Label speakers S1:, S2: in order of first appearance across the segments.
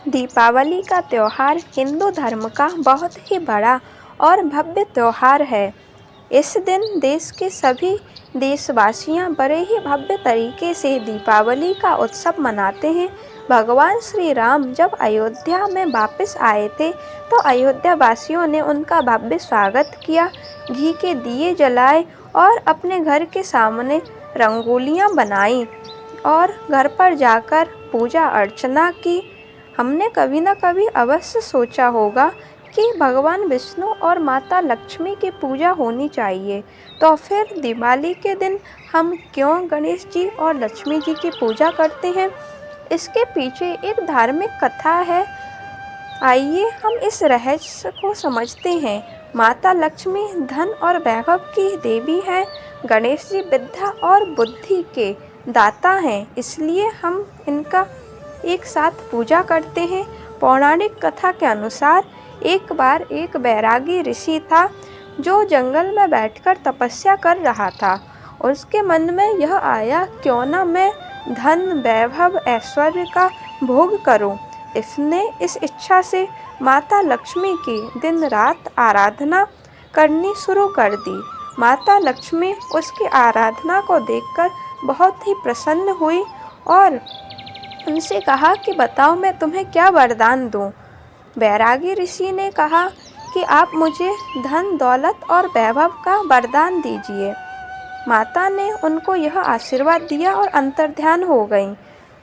S1: दीपावली का त्यौहार हिंदू धर्म का बहुत ही बड़ा और भव्य त्यौहार है। इस दिन देश के सभी देशवासियां बड़े ही भव्य तरीके से दीपावली का उत्सव मनाते हैं। भगवान श्री राम जब अयोध्या में वापस आए थे तो अयोध्या वासियों ने उनका भव्य स्वागत किया, घी के दिए जलाए और अपने घर के सामने रंगोलियां बनाई और घर पर जाकर पूजा अर्चना की। हमने कभी न कभी अवश्य सोचा होगा कि भगवान विष्णु और माता लक्ष्मी की पूजा होनी चाहिए, तो फिर दिवाली के दिन हम क्यों गणेश जी और लक्ष्मी जी की पूजा करते हैं? इसके पीछे एक धार्मिक कथा है। आइए हम इस रहस्य को समझते हैं। माता लक्ष्मी धन और वैभव की देवी है। गणेश जी विद्या और बुद्धि के दाता हैं, इसलिए हम इनका एक साथ पूजा करते हैं। पौराणिक कथा के अनुसार एक बार एक बैरागी ऋषि था जो जंगल में बैठकर तपस्या कर रहा था। उसके मन में यह आया, क्यों न मैं धन वैभव ऐश्वर्य का भोग करूं। इसने इस इच्छा से माता लक्ष्मी की दिन रात आराधना करनी शुरू कर दी। माता लक्ष्मी उसकी आराधना को देखकर बहुत ही प्रसन्न हुई और उनसे कहा कि बताओ मैं तुम्हें क्या वरदान दूं। बैरागी ऋषि ने कहा कि आप मुझे धन दौलत और वैभव का वरदान दीजिए। माता ने उनको यह आशीर्वाद दिया और अंतर्ध्यान हो गई।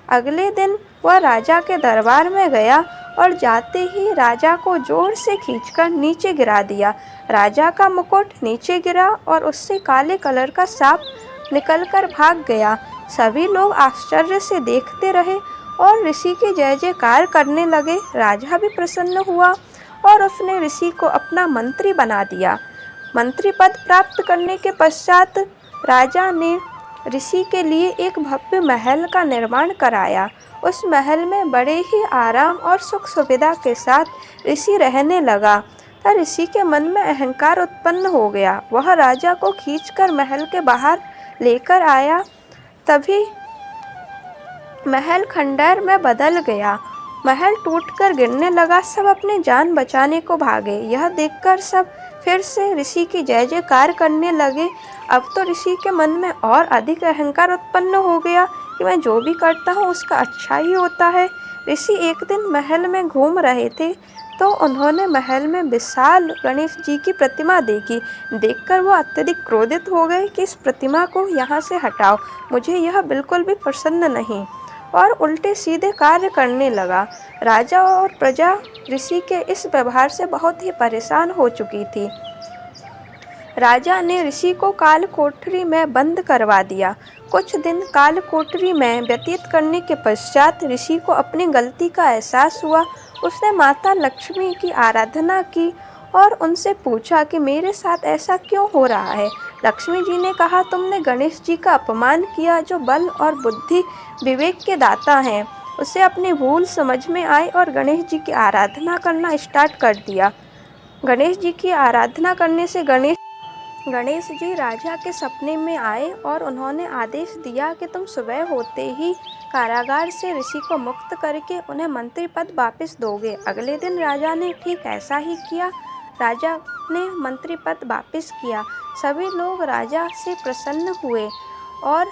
S1: अगले दिन वह राजा के दरबार में गया और जाते ही राजा को जोर से खींचकर नीचे गिरा दिया। राजा का मुकुट नीचे गिरा और उससे काले कलर का सांप निकलकर भाग गया। सभी लोग आश्चर्य से देखते रहे और ऋषि की जय जयकार करने लगे। राजा भी प्रसन्न हुआ और उसने ऋषि को अपना मंत्री बना दिया। मंत्री पद प्राप्त करने के पश्चात राजा ने ऋषि के लिए एक भव्य महल का निर्माण कराया। उस महल में बड़े ही आराम और सुख सुविधा के साथ ऋषि रहने लगा। तब ऋषि के मन में अहंकार उत्पन्न हो गया। वह राजा को खींचकर महल के बाहर लेकर आया। तभी महल खंडहर में बदल गया। महल टूटकर गिरने लगा। सब अपनी जान बचाने को भागे। यह देखकर सब फिर से ऋषि की जय जयकार करने लगे। अब तो ऋषि के मन में और अधिक अहंकार उत्पन्न हो गया कि मैं जो भी करता हूँ उसका अच्छा ही होता है। ऋषि एक दिन महल में घूम रहे थे तो उन्होंने महल में विशाल गणेश जी की प्रतिमा देखी। देखकर वो अत्यधिक क्रोधित हो गए कि इस प्रतिमा को यहाँ से हटाओ, मुझे यह बिल्कुल भी पसंद नहीं, और उल्टे सीधे कार्य करने लगा। राजा और प्रजा ऋषि के इस व्यवहार से बहुत ही परेशान हो चुकी थी। राजा ने ऋषि को काल कोठरी में बंद करवा दिया। कुछ दिन काल कोठरी में व्यतीत करने के पश्चात ऋषि को अपनी गलती का एहसास हुआ। उसने माता लक्ष्मी की आराधना की और उनसे पूछा कि मेरे साथ ऐसा क्यों हो रहा है। लक्ष्मी जी ने कहा, तुमने गणेश जी का अपमान किया जो बल और बुद्धि विवेक के दाता हैं। उसे अपनी भूल समझ में आई और गणेश जी की आराधना करना स्टार्ट कर दिया। गणेश जी की आराधना करने से गणेश जी राजा के सपने में आए और उन्होंने आदेश दिया कि तुम सुबह होते ही कारागार से ऋषि को मुक्त करके उन्हें मंत्री पद वापस दोगे। अगले दिन राजा ने ठीक ऐसा ही किया। राजा ने मंत्री पद वापस किया। सभी लोग राजा से प्रसन्न हुए और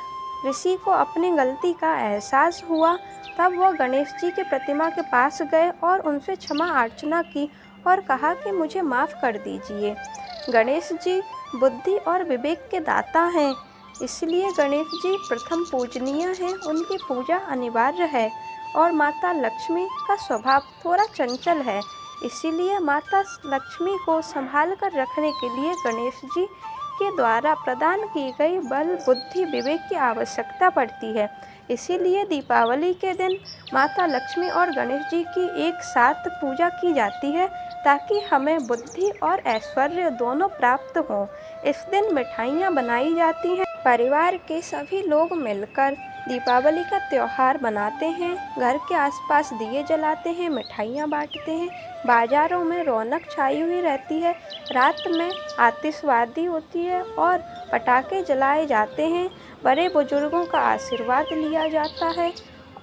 S1: ऋषि को अपनी गलती का एहसास हुआ। तब वह गणेश जी की प्रतिमा के पास गए और उनसे क्षमा अर्चना की और कहा कि मुझे माफ़ कर दीजिए। गणेश जी बुद्धि और विवेक के दाता हैं, इसलिए गणेश जी प्रथम पूजनीय हैं। उनकी पूजा अनिवार्य है। और माता लक्ष्मी का स्वभाव थोड़ा चंचल है, इसीलिए माता लक्ष्मी को संभाल कर रखने के लिए गणेश जी के द्वारा प्रदान की गई बल बुद्धि विवेक की आवश्यकता पड़ती है। इसीलिए दीपावली के दिन माता लक्ष्मी और गणेश जी की एक साथ पूजा की जाती है ताकि हमें बुद्धि और ऐश्वर्य दोनों प्राप्त हों। इस दिन मिठाइयाँ बनाई जाती हैं। परिवार के सभी लोग मिलकर दीपावली का त्यौहार मनाते हैं। घर के आसपास दिए जलाते हैं, मिठाइयाँ बांटते हैं। बाज़ारों में रौनक छाई हुई रहती है। रात में आतिशबाजी होती है और पटाखे जलाए जाते हैं। बड़े बुजुर्गों का आशीर्वाद लिया जाता है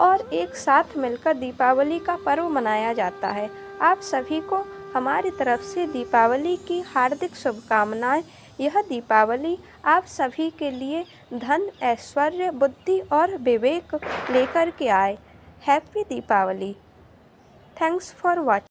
S1: और एक साथ मिलकर दीपावली का पर्व मनाया जाता है। आप सभी को हमारी तरफ से दीपावली की हार्दिक शुभकामनाएं। यह दीपावली आप सभी के लिए धन, ऐश्वर्य, बुद्धि और विवेक लेकर के आए। Happy Deepavali. Thanks for watching.